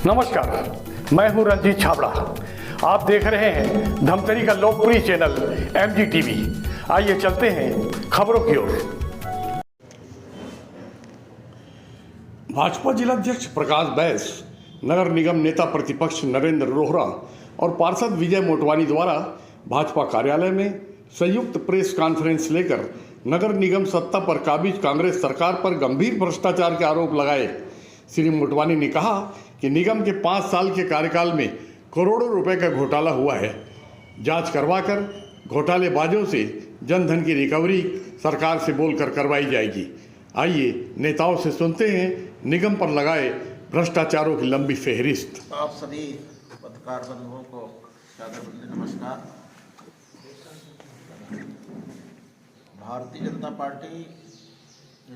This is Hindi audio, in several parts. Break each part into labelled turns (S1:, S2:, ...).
S1: नमस्कार, मैं हूं रंजीत छाबड़ा। आप देख रहे हैं धमतरी का लोकप्रिय चैनल MGTV। आइए चलते हैं खबरों की ओर। भाजपा जिलाध्यक्ष प्रकाश बैस, नगर निगम नेता प्रतिपक्ष नरेंद्र रोहरा और पार्षद विजय मोटवानी द्वारा भाजपा कार्यालय में संयुक्त प्रेस कॉन्फ्रेंस लेकर नगर निगम सत्ता पर काबिज कांग्रेस सरकार पर गंभीर भ्रष्टाचार के आरोप लगाए। श्री मोटवानी ने कहा कि निगम के 5 साल के कार्यकाल में करोड़ों रुपए का घोटाला हुआ है। जांच करवाकर घोटालेबाजों से जनधन की रिकवरी सरकार से बोलकर करवाई जाएगी। आइए नेताओं से सुनते हैं निगम पर लगाए भ्रष्टाचारों की लंबी फेहरिस्त।
S2: आप सभी पत्रकार बंधुओं को सादर नमस्कार। भारतीय जनता पार्टी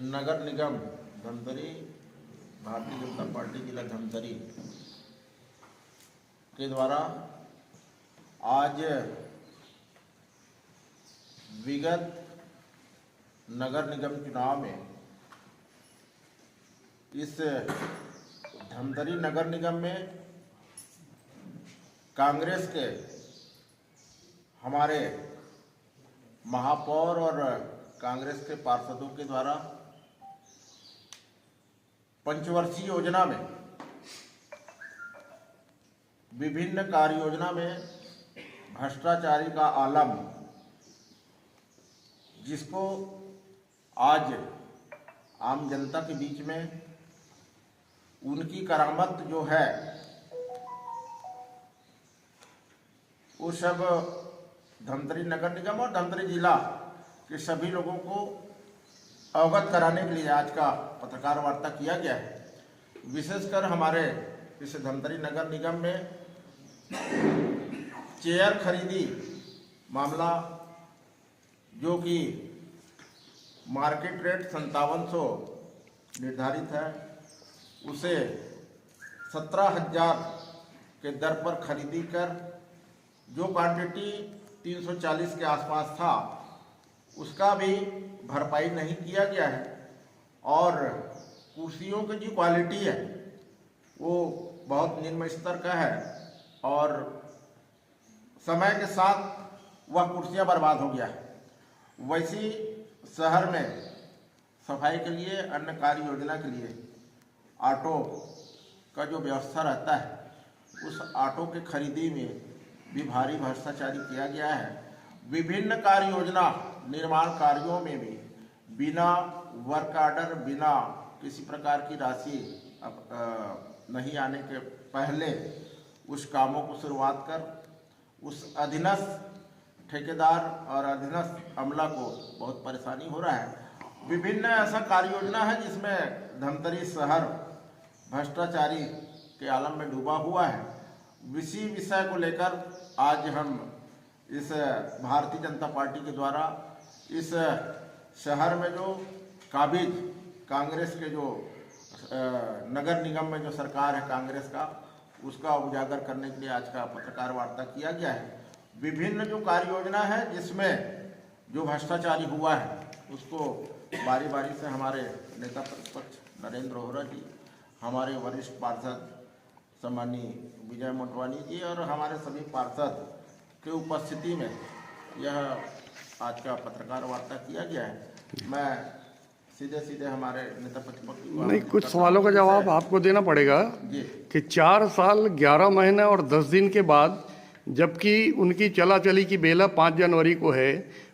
S2: नगर निगम धमतरी, भारतीय जनता पार्टी जिला धमतरी के द्वारा आज विगत नगर निगम चुनाव में इस धमतरी नगर निगम में कांग्रेस के हमारे महापौर और कांग्रेस के पार्षदों के द्वारा पंचवर्षीय योजना में विभिन्न कार्य योजना में भ्रष्टाचारी का आलम, जिसको आज आम जनता के बीच में उनकी करामत जो है वो सब धमतरी नगर निगम और धमतरी जिला के सभी लोगों को अवगत कराने के लिए आज का पत्रकार वार्ता किया गया है। विशेषकर हमारे इस धमतरी नगर निगम में चेयर खरीदी मामला, जो कि मार्केट रेट 5700 निर्धारित है, उसे 17,000 के दर पर खरीदी कर जो क्वांटिटी 340 के आसपास था उसका भी भरपाई नहीं किया गया है। और कुर्सियों की जो क्वालिटी है वो बहुत निम्न स्तर का है और समय के साथ वह कुर्सियां बर्बाद हो गया है। वैसी शहर में सफाई के लिए, अन्य कार्य योजना के लिए ऑटो का जो व्यवस्था रहता है, उस ऑटो के खरीदी में भी भारी भ्रष्टाचारी किया गया है। विभिन्न कार्य योजना निर्माण कार्यों में भी बिना वर्क ऑर्डर, बिना किसी प्रकार की राशि नहीं आने के पहले उस कामों को शुरुआत कर उस अधीनस्थ ठेकेदार और अधीनस्थ अमला को बहुत परेशानी हो रहा है। विभिन्न ऐसा कार्य योजना है जिसमें धमतरी शहर भ्रष्टाचारी के आलम में डूबा हुआ है। इसी विषय को लेकर आज हम इस भारतीय जनता पार्टी के द्वारा इस शहर में जो काबिज कांग्रेस के जो नगर निगम में जो सरकार है कांग्रेस का, उसका उजागर करने के लिए आज का पत्रकार वार्ता किया गया है। विभिन्न जो कार्य योजना है जिसमें जो भ्रष्टाचारी हुआ है उसको बारी बारी से हमारे नेता प्रतिपक्ष नरेंद्र रोहरा जी, हमारे वरिष्ठ पार्षद सम्मानीय विजय मोटवानी जी और हमारे सभी पार्षद के उपस्थिति में यह आज का पत्रकार वार्ता किया गया है। मैं सीधे हमारे नेता प्रतिपक्ष
S1: नहीं, कुछ सवालों का जवाब आपको देना पड़ेगा कि 4 साल 11 महीने और 10 दिन के बाद, जबकि उनकी चली की बेला 5 जनवरी को है,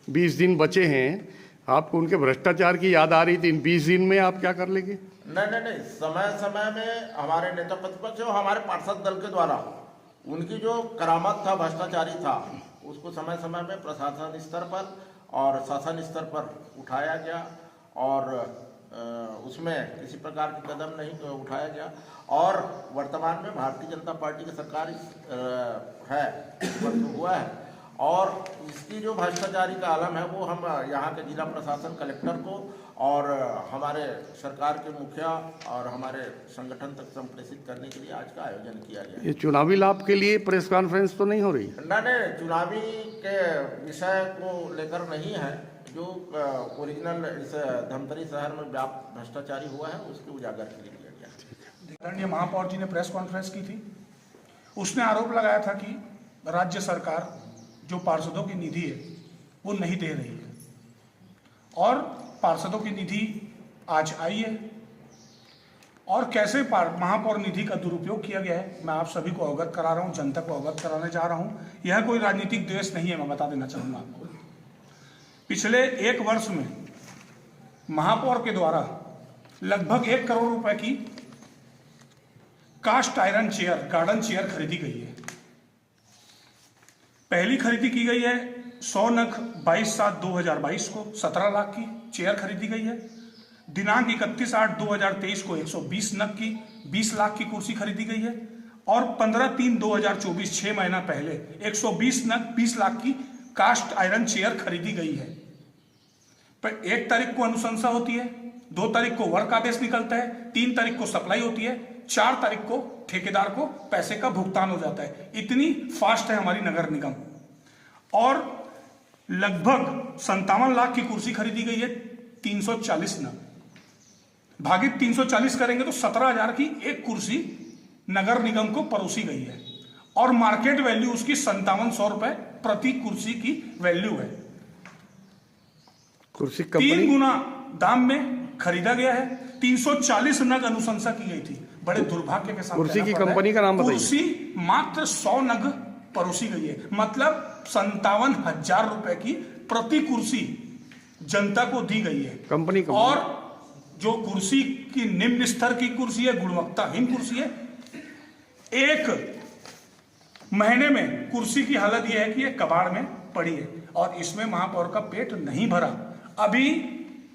S1: 20 दिन बचे हैं, आपको उनके भ्रष्टाचार की याद आ रही थी। इन 20 दिन में आप क्या कर लेंगे?
S2: नहीं, समय में हमारे नेता प्रतिपक्ष और हमारे पार्षद दल के द्वारा उनकी जो करामत था, भ्रष्टाचारी था, उसको समय में प्रशासन स्तर पर और शासन स्तर पर उठाया गया और उसमें किसी प्रकार के कदम नहीं उठाया गया। और वर्तमान में भारतीय जनता पार्टी की सरकार है, हुआ है और इसकी जो भ्रष्टाचारी का आलम है वो हम यहाँ के जिला प्रशासन कलेक्टर को और हमारे सरकार के मुखिया और हमारे संगठन तक संप्रेषित करने के लिए आज का आयोजन किया गया।
S1: ये चुनावी लाभ के लिए प्रेस कॉन्फ्रेंस तो नहीं हो रही?
S2: नहीं, चुनावी के विषय को लेकर नहीं है। जो ओरिजिनल इस धमतरी शहर में व्याप्त भ्रष्टाचारी हुआ है उसके उजागर के लिए किया गया।
S3: आदरणीय महापौर जी ने प्रेस कॉन्फ्रेंस की थी। उसने आरोप लगाया था कि राज्य सरकार जो पार्षदों की निधि है वो नहीं दे रही है और पार्षदों की निधि आज आई है और कैसे महापौर निधि का दुरुपयोग किया गया है मैं आप सभी को अवगत करा रहा हूं, जनता को अवगत कराने जा रहा हूं। यह कोई राजनीतिक द्वेष नहीं है, मैं बता देना चाहूंगा आपको। पिछले 1 वर्ष में महापौर के द्वारा लगभग 1 करोड़ रुपए की cast iron chair, garden chair खरीदी गई है। पहली खरीदी की गई है 100 नग 22/7/2022 को 17 लाख की चेयर खरीदी गई है। दिनांक 31/8/2023 को 120 नग की 20 लाख की कुर्सी खरीदी गई है और 15/3/2024 6 महीना पहले 120 नग 20 लाख की कास्ट आयरन चेयर खरीदी गई है। पर 1 तारीख को अनुशंसा होती है, 2 तारीख को वर्क आदेश निकलता है, 3 तारीख को सप्लाई होती है, 4 तारीख को ठेकेदार को पैसे का भुगतान हो जाता है। इतनी फास्ट है हमारी नगर निगम। और लगभग 57 लाख की कुर्सी खरीदी गई है 340 नग। भागित 340 करेंगे तो 17,000 की एक कुर्सी नगर निगम को परोसी गई है और मार्केट वैल्यू उसकी 5700 रुपए प्रति कुर्सी की वैल्यू है।
S1: कुर्सी
S3: 3 गुना दाम में खरीदा गया है। 340 नग अनुशंसा की गई थी। बड़े दुर्भाग्य के साथ
S1: कुर्सी की कंपनी का नाम बताइए।
S3: कुर्सी मात्र 100 नग परोसी गई है, मतलब 57,000 रुपए की प्रति कुर्सी जनता को दी गई है।
S1: कंपनी
S3: और जो कुर्सी की निम्न स्तर की कुर्सी है, गुणवत्ताहीन कुर्सी है। 1 महीने में कुर्सी की हालत यह है कि यह कबाड़ में पड़ी है और इसमें महापौर का पेट नहीं भरा। अभी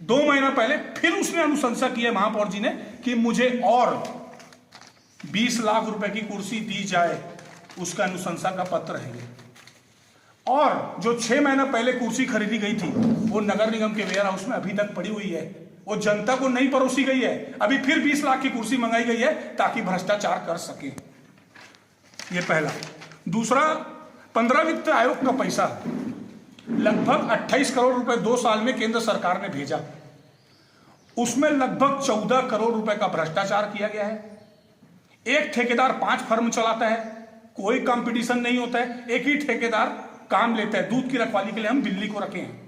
S3: 2 महीना पहले फिर उसने अनुशंसा की है महापौर जी ने कि मुझे और 20 लाख रुपए की कुर्सी दी जाए, उसका अनुशंसा का पत्र है। और जो 6 महीना पहले कुर्सी खरीदी गई थी वो नगर निगम के वेयर हाउस में अभी तक पड़ी हुई है, वो जनता को नहीं परोसी गई है। अभी फिर 20 लाख की कुर्सी मंगाई गई है ताकि भ्रष्टाचार कर सके। ये पहला। दूसरा, 15 वित्त आयोग का पैसा लगभग 28 करोड़ रुपए 2 साल में केंद्र सरकार ने भेजा। उसमें लगभग 14 करोड़ रुपए का भ्रष्टाचार किया गया है। एक ठेकेदार 5 फर्म चलाता है, कोई कंपटीशन नहीं होता है, एक ही ठेकेदार काम लेता है। दूध की रखवाली के लिए हम दिल्ली को रखे हैं।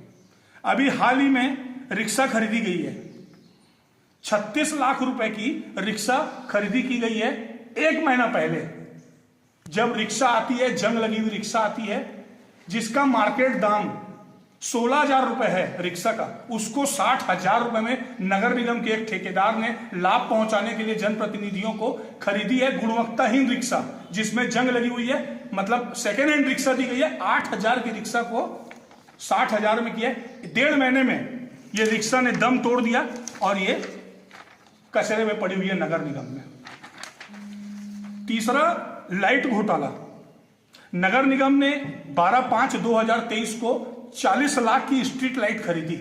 S3: अभी हाल ही में रिक्शा खरीदी गई है, 36 लाख रुपए की रिक्शा खरीदी की गई है। 1 महीना पहले जब रिक्शा आती है, जंग लगी हुई रिक्शा आती है, जिसका मार्केट दाम 16,000 रुपए है रिक्शा का, उसको 60,000 रुपए में नगर निगम के एक ठेकेदार ने लाभ पहुंचाने के लिए जनप्रतिनिधियों को खरीदी है। गुणवत्ताहीन रिक्शा जिसमें जंग लगी हुई है, मतलब सेकेंड हैंड रिक्शा दी गई है। 8,000 की रिक्शा को 60,000 में किया। 1.5 महीने में ये रिक्शा ने दम तोड़ दिया और ये कचरे में पड़ी हुई है नगर निगम में। तीसरा, लाइट घोटाला। नगर निगम ने 12/5/2023 को 40 लाख की स्ट्रीट लाइट खरीदी।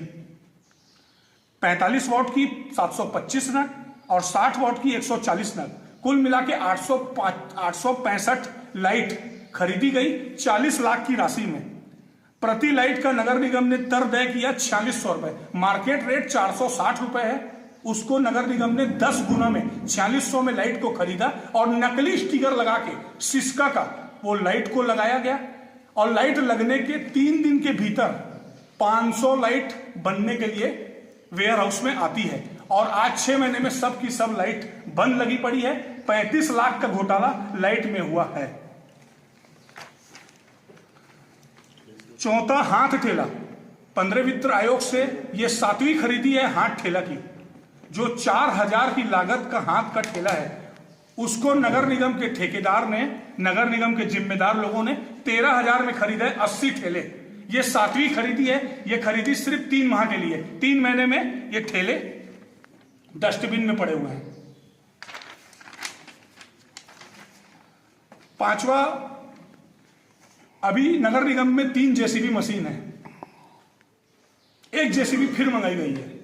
S3: 45 वॉट की 725 नग और 60 वॉट की 140 नग, कुल मिला के 865 लाइट खरीदी गई 40 लाख की राशि में। प्रति लाइट का नगर निगम ने दर तय किया 4600 रुपए। मार्केट रेट 460 रुपए है, उसको नगर निगम ने 10 गुना में 4600 में लाइट को खरीदा और नकली स्टिकर लगा के सिस्का का वो लाइट को लगाया गया। और लाइट लगने के 3 दिन के भीतर 500 लाइट बनने के लिए वेयर हाउस में आती है और आज 6 महीने में सब की सब लाइट बंद लगी पड़ी है। 35 लाख का घोटाला लाइट में हुआ है। चौथा, हाथ ठेला। 15 वित्त आयोग से यह 7वीं खरीदी है हाथ ठेला की। जो 4,000 की लागत का हाथ का ठेला है, उसको नगर निगम के ठेकेदार ने, नगर निगम के जिम्मेदार लोगों ने 13,000 में खरीदा है 80 ठेले। ये 7वीं खरीदी है। ये खरीदी सिर्फ 3 माह के लिए। 3 महीने में ये ठेले डस्टबिन में पड़े हुए हैं। 5वां, अभी नगर निगम में 3 जेसीबी मशीन है। एक जेसीबी फिर मंगाई गई है।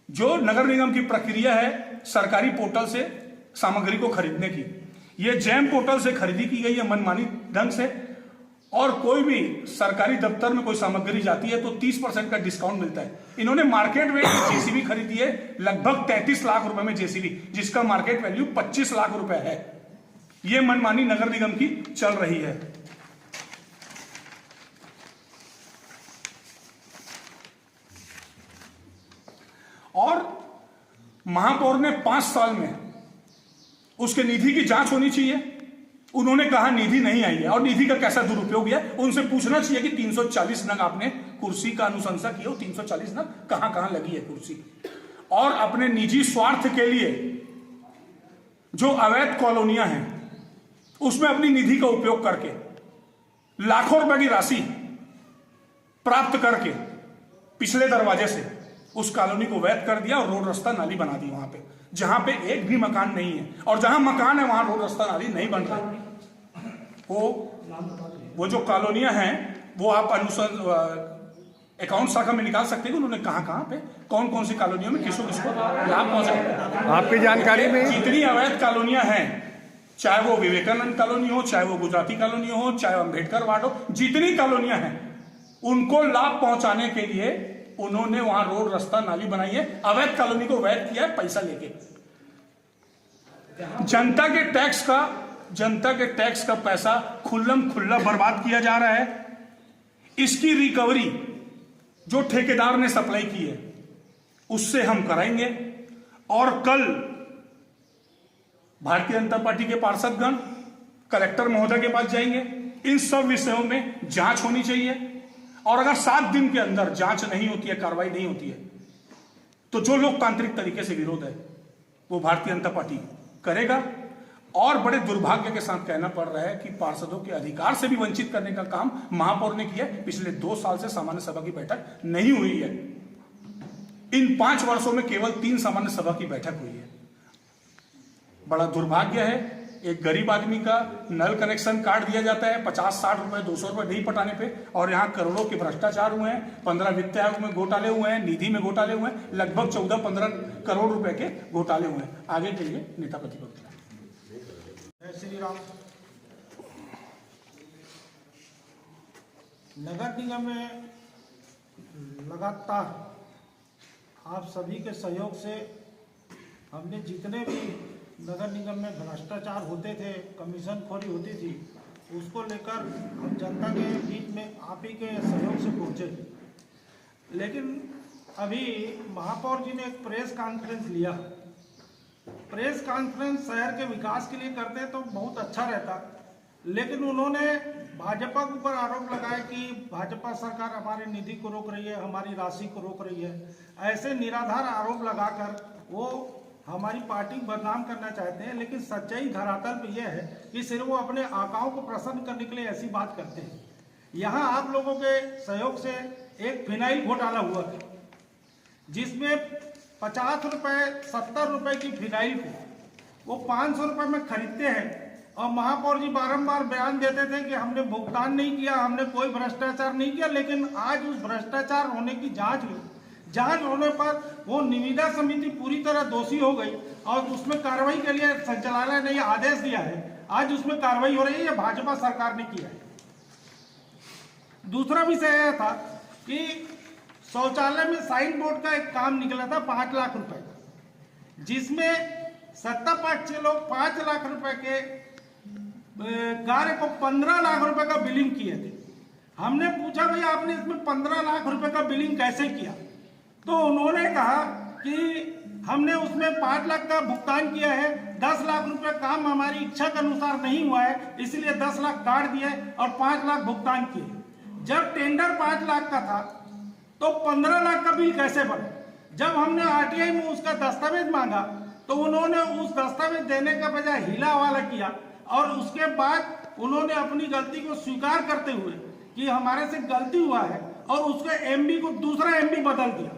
S3: जो नगर निगम की प्रक्रिया है सरकारी पोर्टल से सामग्री को खरीदने की, यह जैम पोर्टल से खरीदी की गई है मनमानी ढंग से और कोई भी सरकारी दफ्तर में कोई सामग्री जाती है तो 30% का डिस्काउंट मिलता है। इन्होंने मार्केट में जेसीबी खरीदी है लगभग 33 लाख रुपए में जेसीबी, जिसका मार्केट वैल्यू 25 लाख रुपए है। यह मनमानी नगर निगम की चल रही है। और महापौर ने 5 साल में उसके निधि की जांच होनी चाहिए। उन्होंने कहा निधि नहीं आई है और निधि का कैसा दुरुपयोग है। उनसे पूछना चाहिए कि 340 नग आपने कुर्सी का अनुशंसा की हो, 340 नग कहां कहां लगी है कुर्सी। और अपने निजी स्वार्थ के लिए जो अवैध कॉलोनियां हैं उसमें अपनी निधि का उपयोग करके लाखों रुपए की राशि प्राप्त करके पिछले दरवाजे से उस कॉलोनी को वैध कर दिया और रोड रास्ता नाली बना दी वहां पे, जहां पे एक भी मकान नहीं है। और जहां मकान है वहां रोड रास्ता नाली नहीं बन रहा। वो जो कॉलोनियां हैं वो आप अकाउंट शाखा में निकाल सकते हैं कि उन्होंने कहां पे कौन कौन सी कॉलोनियों में किसको किसको लाभ पहुंचा।
S1: आपकी जानकारी में
S3: जितनी अवैध कॉलोनियां हैं, चाहे वो विवेकानंद कॉलोनी हो, चाहे वो गुजराती कॉलोनी हो, चाहे अम्बेडकर वार्ड हो, जितनी कॉलोनियां हैं उनको लाभ पहुंचाने के लिए उन्होंने वहां रोड रास्ता नाली बनाई है, अवैध कॉलोनी को वैध किया है पैसा लेके। जनता के टैक्स का पैसा खुल्लम खुल्ला बर्बाद किया जा रहा है। इसकी रिकवरी जो ठेकेदार ने सप्लाई की है उससे हम कराएंगे। और कल भारतीय जनता पार्टी के पार्षदगण कलेक्टर महोदय के पास जाएंगे। इन सब विषयों में जांच होनी चाहिए और अगर 7 दिन के अंदर जांच नहीं होती है, कार्रवाई नहीं होती है, तो जो लोकतांत्रिक तरीके से विरोध है वो भारतीय जनता पार्टी करेगा। और बड़े दुर्भाग्य के साथ कहना पड़ रहा है कि पार्षदों के अधिकार से भी वंचित करने का काम महापौर ने किया। पिछले 2 साल से सामान्य सभा की बैठक नहीं हुई है। इन 5 वर्षों में केवल 3 सामान्य सभा की बैठक हुई है। बड़ा दुर्भाग्य है। एक गरीब आदमी का नल कनेक्शन काट दिया जाता है 50-60 रुपए 200 रुपए नहीं पटाने पे, और यहाँ करोड़ों के भ्रष्टाचार हुए हैं। 15 वित्त आयोग में घोटाले हुए हैं, निधि में घोटाले हुए हैं, लगभग 14-15 करोड़ रुपए के घोटाले हुए हैं। आगे के लिए नेता प्रतिपक्ष।
S4: जय श्री राम। नगर निगम में लगातार आप सभी के सहयोग से हमने जितने भी नगर निगम में भ्रष्टाचार होते थे, कमीशन खोरी होती थी, उसको लेकर हम जनता के बीच में आप ही के सहयोग से पहुँचे। लेकिन अभी महापौर जी ने एक प्रेस कॉन्फ्रेंस लिया। प्रेस कॉन्फ्रेंस शहर के विकास के लिए करते तो बहुत अच्छा रहता, लेकिन उन्होंने भाजपा के ऊपर आरोप लगाया कि भाजपा सरकार हमारी निधि को रोक रही है, हमारी राशि को रोक रही है। ऐसे निराधार आरोप लगाकर वो हमारी पार्टी बदनाम करना चाहते हैं। लेकिन सच्चाई धरातल पे यह है कि सिर्फ वो अपने आकाओं को प्रसन्न करने के लिए ऐसी बात करते हैं। यहाँ आप लोगों के सहयोग से एक फिनाइल घोटाला हुआ था, जिसमें 50 रुपए 70 रुपए की फिनाइल को वो 500 रुपए में खरीदते हैं। और महापौर जी बारंबार बयान देते थे कि हमने भुगतान नहीं किया, हमने कोई भ्रष्टाचार नहीं किया। लेकिन आज उस भ्रष्टाचार होने की जांच हुई। जांच होने पर वो निविदा समिति पूरी तरह दोषी हो गई और उसमें कार्रवाई के लिए संचालनालय ने आदेश दिया है। आज उसमें कार्रवाई हो रही है, ये भाजपा सरकार ने किया है। दूसरा विषय यह था कि शौचालय में साइन बोर्ड का एक काम निकला था 5 लाख रुपए का, जिसमें सत्ता पक्ष के लोग 5 लाख रुपए के कार्य को 15 लाख रुपए का बिलिंग किए थे। हमने पूछा भाई आपने इसमें 15 लाख रुपए का बिलिंग कैसे किया, तो उन्होंने कहा कि हमने उसमें 5 लाख का भुगतान किया है, 10 लाख रुपए काम हमारी इच्छा के अनुसार नहीं हुआ है, इसलिए 10 लाख काट दिए और 5 लाख भुगतान किए। जब टेंडर 5 लाख का था तो 15 लाख का बिल कैसे बना? जब हमने आरटीआई में उसका दस्तावेज मांगा तो उन्होंने उस दस्तावेज देने का बजाय हीला हवाला किया और उसके बाद उन्होंने अपनी गलती को स्वीकार करते हुए कि हमारे से गलती हुआ है और उसके एमबी को दूसरा एमबी बदल दिया।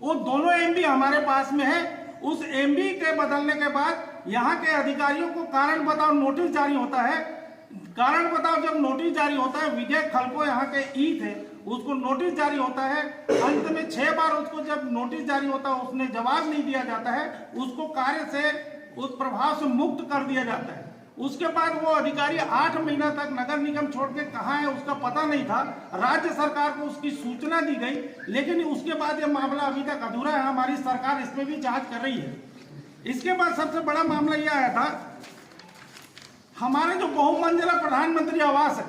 S4: वो दोनों एमबी हमारे पास में है। उस एमबी के बदलने के बाद यहाँ के अधिकारियों को कारण बताओ नोटिस जारी होता है। कारण बताओ जब नोटिस जारी होता है, विजय खलको यहाँ के ई थे, उसको नोटिस जारी होता है। अंत में 6 बार उसको जब नोटिस जारी होता है उसने जवाब नहीं दिया जाता है, उसको कार्य से उस प्रभाव से मुक्त कर दिया जाता है। उसके बाद वो अधिकारी 8 महीना तक नगर निगम छोड़ के कहाँ है उसका पता नहीं था। राज्य सरकार को उसकी सूचना दी गई, लेकिन उसके बाद ये मामला अभी तक अधूरा है। हमारी सरकार इसमें भी जांच कर रही है। इसके बाद सबसे बड़ा मामला यह आया था, हमारे जो बहुमंजिला प्रधानमंत्री आवास है,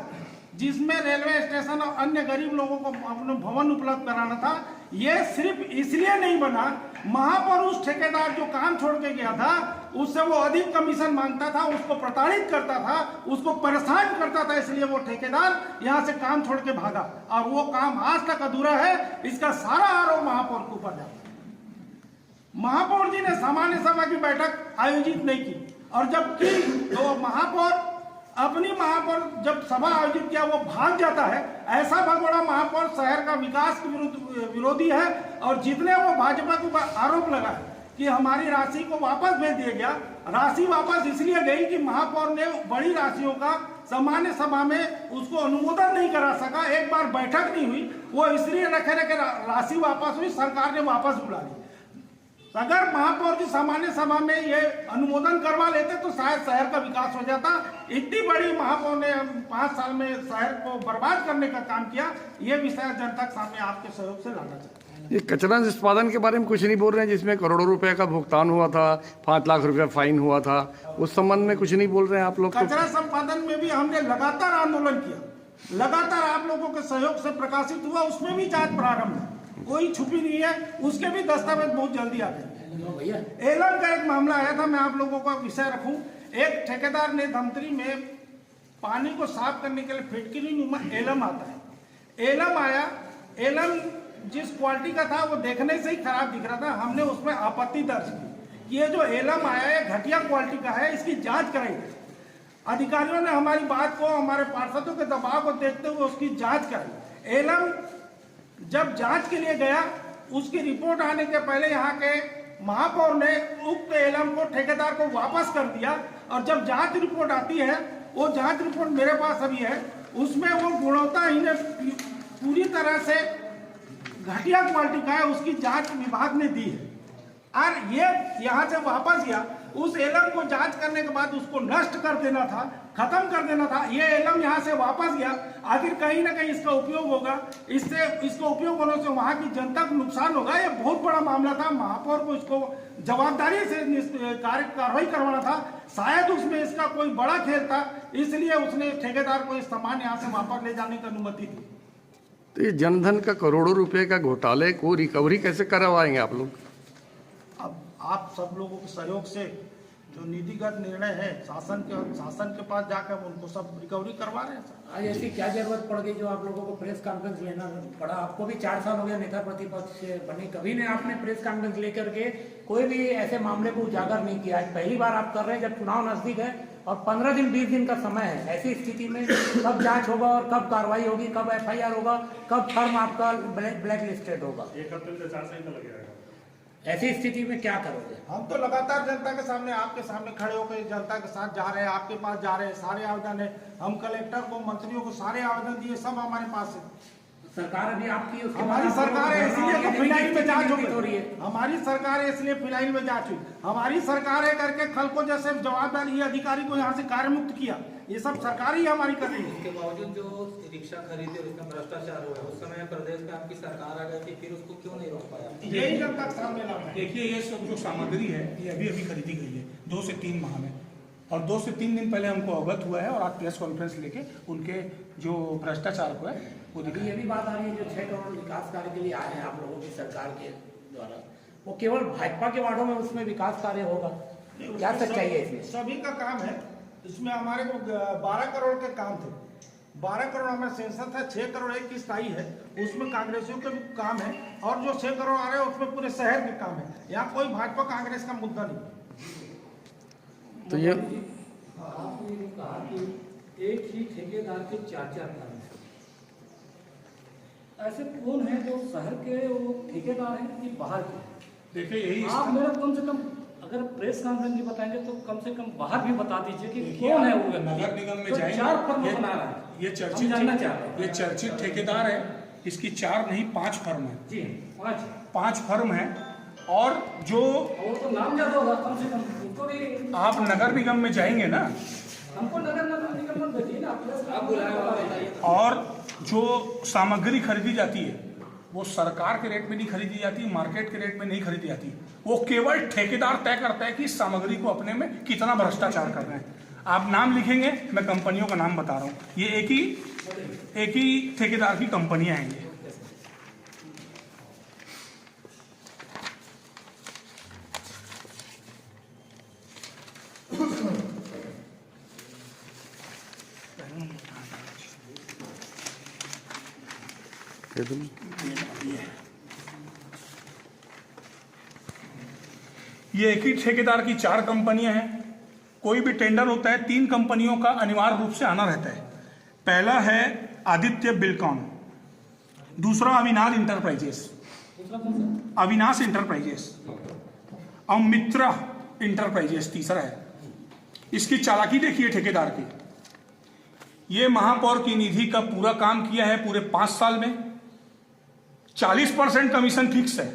S4: जिसमें रेलवे स्टेशन और अन्य गरीब लोगों को अपने भवन उपलब्ध कराना था, ये सिर्फ इसलिए नहीं बना, महापौर उस ठेकेदार जो काम छोड़ के गया था उससे वो अधिक कमीशन मांगता था, उसको प्रताड़ित करता था, उसको परेशान करता था, इसलिए वो ठेकेदार यहाँ से काम छोड़ के भागा और वो काम आज तक अधूरा है। इसका सारा आरोप महापौर के ऊपर जाता है। महापौर जी ने सामान्य सभा की बैठक आयोजित नहीं की, और जब की तो महापौर जब सभा आयोजित किया वो भाग जाता है। ऐसा भगोड़ा महापौर शहर का विकास के विरोधी है, और जितने वो भाजपा के ऊपर आरोप लगा है कि हमारी राशि को वापस भेज दिया गया, राशि वापस इसलिए गई कि महापौर ने बड़ी राशियों का सामान्य सभा में उसको अनुमोदन नहीं करा सका, एक बार बैठक नहीं हुई, वो इसलिए रखे राशि वापस हुई, सरकार ने वापस बुला ली। अगर महापौर जी सामान्य सभा में ये अनुमोदन करवा लेते तो शायद शहर का विकास हो जाता। इतनी बड़ी महापौर ने 5 साल में शहर को बर्बाद करने का काम किया। ये विषय जनता के सामने आपके सहयोग से लाना चाहते हैं।
S1: ये कचरा निष्पादन के बारे में कुछ नहीं बोल रहे हैं, जिसमें करोड़ों रुपए का भुगतान हुआ था, 5 लाख रुपया फाइन हुआ था, उस संबंध में कुछ नहीं बोल रहे हैं आप लोग?
S4: कचरा संपादन में भी हमने लगातार आंदोलन किया, लगातार आप लोगों के सहयोग से प्रकाशित हुआ, उसमें भी जांच प्रारंभ है, कोई छुपी नहीं है, उसके भी दस्तावेज बहुत जल्दी आ गए। एलम का एक मामला आया था, मैं आप लोगों का विषय रखूं। एक ठेकेदार ने धमतरी में पानी को साफ करने के लिए फिटकरी नुमा एलम आता है, एलम आया, एलम जिस क्वालिटी का था वो देखने से ही खराब दिख रहा था। हमने उसमें आपत्ति दर्ज की कि ये जो एलम आया है घटिया क्वालिटी का है, इसकी जांच कराई। अधिकारियों ने हमारी बात को, हमारे पार्षदों के दबाव को देखते हुए उसकी जांच कराई। एलम जब जांच के लिए गया, उसकी रिपोर्ट आने के पहले यहाँ के महापौर ने उक्त एलम को ठेकेदार को वापस कर दिया, और जब जांच रिपोर्ट आती है, वो जांच रिपोर्ट मेरे पास अभी है, उसमें वो गुणवत्ताहीन पूरी तरह से घटिया क्वालिटी का है, उसकी जांच विभाग ने दी है। और ये यहाँ से वापस गया, उस एलम को जांच करने के बाद उसको नष्ट कर देना था, खत्म कर देना था। ये एलम यहाँ से वापस गया, आखिर कहीं ना कहीं इसका उपयोग होगा, इसका उपयोग होने से वहाँ की जनता को नुकसान होगा। ये बहुत बड़ा मामला था, महापौर को इसको जवाबदारी से कार्रवाई करवाना था। शायद उसमें इसका कोई बड़ा खेल था, इसलिए उसने ठेकेदार को इस सामान यहाँ से वापस ले जाने की अनुमति दी।
S1: तो ये जनधन का करोड़ों रुपए का घोटाले को रिकवरी कैसे करवाएंगे आप लोग?
S4: अब आप सब लोगों के सहयोग से जो नीतिगत निर्णय है, शासन के पास जाकर उनको सब रिकवरी करवा रहे हैं सर।
S5: आज ऐसी क्या जरूरत पड़ गई जो आप लोगों को प्रेस कॉन्फ्रेंस लेना पड़ा? आपको भी 4 साल हो गया नेता प्रतिपक्ष से बने, कभी ने आपने प्रेस कॉन्फ्रेंस लेकर के कोई भी ऐसे मामले को उजागर नहीं किया। आज पहली बार आप कर रहे हैं जब चुनाव नजदीक है और 15 दिन 20 दिन का समय है। ऐसी स्थिति में कब जांच होगा और कब कार्रवाई होगी, कब FIR होगा, कब फर्म आपका ब्लैक लिस्टेड होगा?
S6: 1 हफ्ते से 4 साल लग जाएगा।
S5: ऐसी स्थिति में क्या करोगे?
S4: हम तो लगातार जनता के सामने, आपके सामने खड़े होकर जनता के साथ जा रहे हैं, आपके पास जा रहे हैं। सारे आवेदन है, हम कलेक्टर को, मंत्रियों को सारे आवेदन दिए, सब हमारे पास है।
S5: सरकार अभी आपकी,
S4: हमारी सरकार है इसलिए तो फिनाइल में जांच हो रही है। हमारी सरकार है इसलिए फिनाइल में जांच हुई। हमारी सरकार है करके खल को जैसे जवाबदारी अधिकारी को यहाँ से कार्य मुक्त किया, ये सब सरकार ही हमारी कर रही है।
S7: इसके बावजूद जो रिक्शा खरीदे और इसमें भ्रष्टाचार हुआ है, उस समय प्रदेश में आपकी सरकार आ गई थी, फिर उसको क्यों नहीं रोक पाया?
S4: यही जनता के सामने लाना है।
S3: देखिए, ये सब जो सामग्री है ये अभी खरीदी गई है 2 से 3 माह में, और 2 से 3 दिन पहले हमको अवगत हुआ है, और आज प्रेस कॉन्फ्रेंस लेके उनके जो भ्रष्टाचार को है वो
S5: अभी ये भी बात आ रही है जो 6 करोड़ विकास कार्य के लिए आए हैं आप लोगों की सरकार के द्वारा, वो केवल भाजपा के वार्डों में उसमें विकास कार्य होगा? क्या सच्चाई है इसमें?
S4: सभी का काम है इसमें। हमारे को 12 करोड़ के काम थे, 12 करोड़ हमारा सेंसर था, 6 करोड़ एक की स्थायी है, उसमें कांग्रेसियों के भी काम है, और जो 6 करोड़ आ रहे हैं उसमें पूरे शहर के काम है। यहाँ कोई भाजपा कांग्रेस का मुद्दा नहीं।
S1: तो ये
S8: आपने कहा कि एक ही ठेकेदार के 4-4 काम हैं। ऐसे कौन है जो शहर के वो ठेकेदार हैं कि बाहर के?
S3: देखिए, यही
S8: आप मेरा कम से कम, अगर प्रेस कॉन्फ्रेंस नहीं बताएंगे तो कम से कम बाहर भी बता दीजिए कि कौन है वो।
S3: नगर निगम में
S8: तो
S3: जाएंगे,
S8: 4 फर्म बना रहा है,
S3: ये चर्चित ठेकेदार है, इसकी 4 नहीं 5 फर्म है
S8: जी, 5
S3: फर्म है। और जो
S8: और तो नाम ज्यादा होगा, कम से कम उनको भी।
S3: आप नगर निगम में जाएंगे ना,
S8: हमको नगर निगम में भेजिए ना,
S7: आप बुलाए।
S3: और जो सामग्री खरीदी जाती है वो सरकार के रेट में नहीं खरीदी जाती, मार्केट के रेट में नहीं खरीदी जाती, वो केवल ठेकेदार तय करता है कि इस सामग्री को अपने में कितना भ्रष्टाचार कर रहे हैं। आप नाम लिखेंगे, मैं कंपनियों का नाम बता रहा हूँ, ये एक ही ठेकेदार की कंपनियां हैं ये। ये एक ही ठेकेदार की 4 कंपनियां हैं। कोई भी टेंडर होता है 3 कंपनियों का अनिवार्य रूप से आना रहता है। पहला है आदित्य बिल्डकॉन, दूसरा अविनाश इंटरप्राइजेस, अविनाश इंटरप्राइजेस और मित्रा इंटरप्राइजेस तीसरा है। इसकी चालाकी देखिए ठेकेदार की। ये महापौर की निधि का पूरा काम किया है पूरे 5 साल में। 40% कमीशन फिक्स है।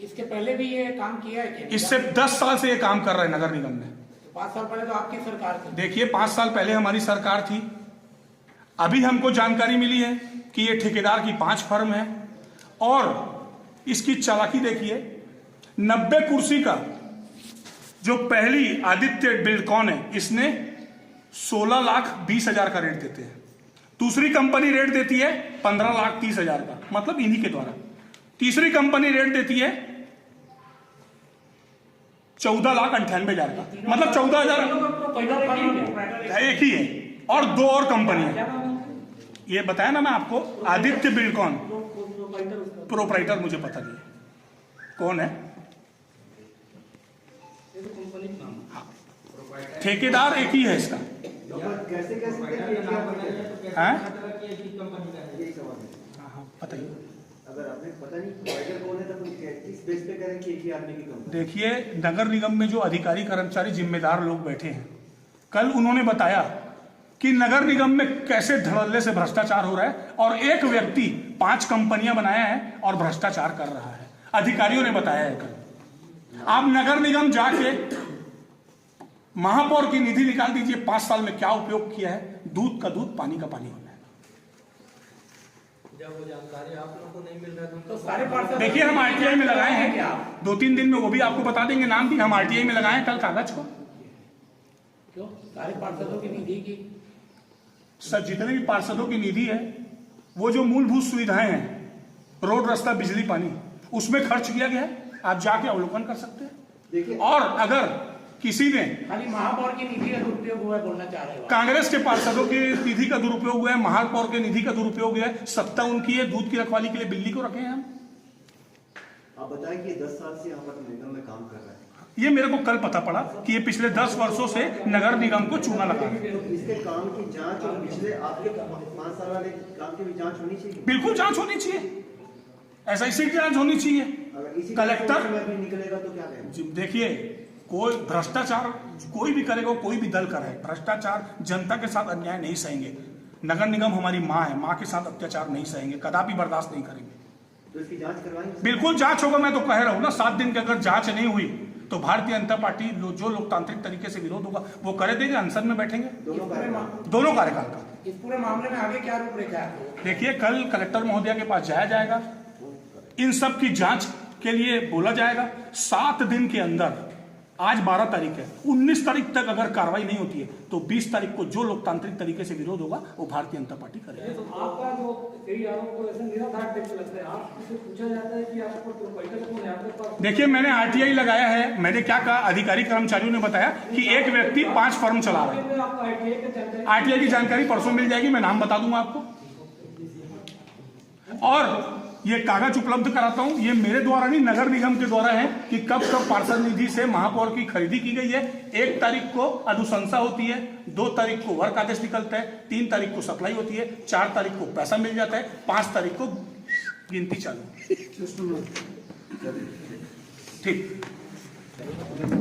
S5: इसके पहले भी ये काम किया है क्या?
S3: इससे 10 साल से ये काम कर रहे हैं नगर निगम में।
S5: 5 साल पहले तो आपकी सरकार थी।
S3: देखिए 5 साल पहले हमारी सरकार थी। अभी हमको जानकारी मिली है कि ये ठेकेदार की 5 फर्म है और इसकी चालाकी देखिए। 90 कुर्सी का जो पहली आदित्य बिल्डकॉन है, इसने 16,20,000 का रेट देते हैं। दूसरी कंपनी रेट देती है 15,30,000 का, मतलब इन्हीं के द्वारा। तीसरी कंपनी रेट देती है 14,98,000 का, मतलब 14,000 एक ही है। और 2 और कंपनियां, ये बताया ना मैं आपको, आदित्य बिल्डकॉन प्रोप्राइटर, मुझे पता नहीं कौन है, ठेकेदार एक ही है इसका।
S6: कैसे
S3: बताइए।
S6: अगर आपने पता नहीं प्रोवाइडर कौन है तो किस बेस पे करें कि एक ही आदमी की कंपनी?
S3: देखिए नगर निगम में जो अधिकारी कर्मचारी जिम्मेदार लोग बैठे हैं, कल उन्होंने बताया कि नगर निगम में कैसे धड़ल्ले से भ्रष्टाचार हो रहा है और एक व्यक्ति 5 कंपनियां बनाया है और भ्रष्टाचार कर रहा है। अधिकारियों ने बताया है कल। आप नगर निगम जाके महापौर की निधि निकाल दीजिए, 5 साल में क्या उपयोग किया है। दूध का दूध, पानी का पानी हो जाएगा।
S7: जब वो जानकारी आप लोगों को नहीं मिल रहा है
S5: तो सारे पार्षद
S3: देखिए हम आरटीआई में लगाए हैं,
S5: क्या
S3: 2-3 दिन में वो भी आपको बता देंगे नाम भी। हम आरटीआई में लगाए हैं कल कागज को।
S5: क्यों सारे पार्षदों की निधि की?
S3: सर जितने भी पार्षदों की निधि है, वो जो मूलभूत सुविधाएं हैं, रोड, रास्ता, बिजली, पानी, उसमें खर्च किया गया है। आप जाके अवलोकन कर सकते हैं।
S6: देखिए,
S3: और अगर किसी ने
S5: खाली महापौर की निधि का दुरुपयोग हुआ है बोलना चाह रहे हो?
S3: कांग्रेस के पार्षदों की निधि का दुरुपयोग हुआ है, महापौर के निधि का दुरुपयोग हुआ है, सत्ता उनकी है, दूध की रखवाली के लिए बिल्ली को रखे हैं हम।
S6: आप बताएं कि 10 साल से यहाँ पर निगम में काम कर रहा है।
S3: ये मेरे को कल पता पड़ा कि ये पिछले 10 वर्षों से नगर निगम को चूना लगा है।
S6: तो इसके काम की जांच और पिछले आपके 5 साल वाले काम की भी जांच होनी चाहिए।
S3: बिल्कुल जांच होनी चाहिए, SIT की जांच होनी चाहिए।
S6: अगर इसी
S3: कलेक्टर
S6: में भी निकलेगा तो क्या करेंगे?
S3: देखिए, कोई भ्रष्टाचार कोई भी करेगा, कोई भी दल करे, भ्रष्टाचार, जनता के साथ अन्याय नहीं सहेंगे। नगर निगम हमारी माँ है, माँ के साथ अत्याचार नहीं सहेंगे, कदापि बर्दाश्त नहीं करेंगे।
S6: तो इसकी जांच करवाएंगे?
S3: बिल्कुल जांच होगा। मैं तो कह रहा हूं ना, 7 दिन की अगर जांच नहीं हुई तो भारतीय जनता पार्टी जो लोकतांत्रिक तरीके से विरोध होगा वो करे देंगे, अनशन में बैठेंगे दोनों कार्यकाल का।
S5: इस पूरे मामले में आगे क्या रूपरेखा है?
S3: देखिए कल कलेक्टर महोदया के पास जाया जाएगा, इन सब की जांच के लिए बोला जाएगा। 7 दिन के अंदर, आज 12 तारीख है, 19 तारीख तक अगर कार्रवाई नहीं होती है तो 20 तारीख को जो लोकतांत्रिक तरीके से विरोध होगा वो भारतीय जनता पार्टी करेगी।
S8: तो आपका जो कई आरोप को ऐसे निराधार टेक्स्ट लगता है, आपसे पूछा जाता है कि आपको प्रोवाइडर कौन है आपके पास?
S3: देखिए मैंने आरटीआई लगाया है। मैंने क्या कहा, अधिकारी कर्मचारियों ने बताया कि एक व्यक्ति 5 फर्म चला रहा है।
S8: आपको
S3: आरटीआई की जानकारी परसों मिल जाएगी, मैं नाम बता दूंगा आपको। और ये कागज उपलब्ध कराता हूं, ये मेरे द्वारा नहीं, नगर निगम के द्वारा है कि कब कब पार्षद निधि से महापौर की खरीदी की गई है। 1 तारीख को अनुशंसा होती है, 2 तारीख को वर्क आदेश निकलता है, 3 तारीख को सप्लाई होती है, 4 तारीख को पैसा मिल जाता है, 5 तारीख को गिनती चालू। ठीक।